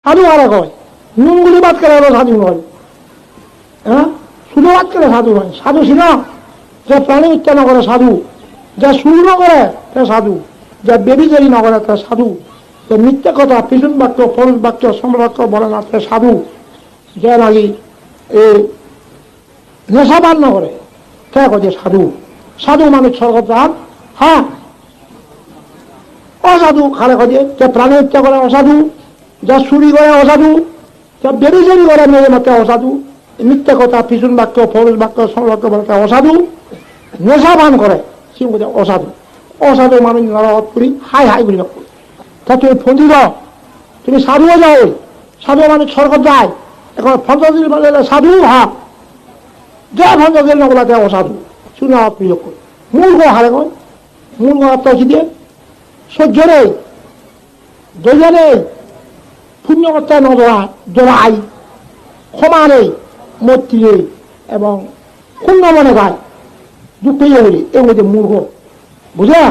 সাধু আরে কয় নুনগুলি বাদ করে সাধু নয়। হ্যাঁ, শুধু বাদ করে সাধু নয়। সাধু ছিল যে প্রাণী হত্যা না করে সাধু, যা শুরু না করে তা সাধু, যা বেবিচারি না করে তা সাধু, যে মিথ্যা কথা পিছন বাক্য পরশ বাক্য সম্রাক্য বলে না তা সাধু, যে নাকি এই নেশাবান না করে তা কয় যে সাধু। সাধু মানুষ স্বর্গপ্রাণ। হ্যাঁ, অসাধু খালে কয় যে প্রাণী হত্যা করে অসাধু, যা চুরি করে অসাধু, যা বেবিচারি করে মেয়ে মাত্রা অসাধু, মিথ্যা কথা পিছন বাক্য পরশ বাক্য সম্রাক্য বলে তা অসাধু, নেশাবান করে সে অসাধু। অসাধু মানুষ নরক করি হাই হাই করি নকরি। তা তুমি ফন্দি দাও, তুমি সাধুও যাও, সাধু মানুষ স্বর্গ যায়। এখন ফন্দি বলে সাধু ভাব, যা ফন্দি না বলা যায় অসাধু, শুনে প্রিয় করি। মূল গো হারে কয়, মূল গো আত্মা কি দিয়ে সহ্য নেই, দৈর্য নেই, পুণ্যকর্তায় নজরা জড়াই, ক্ষমা নেই, মৈত্রী নেই, এবং শূন্য মনে পায় দুঃখ হইলে এর মধ্যে মূর্খ বুঝা।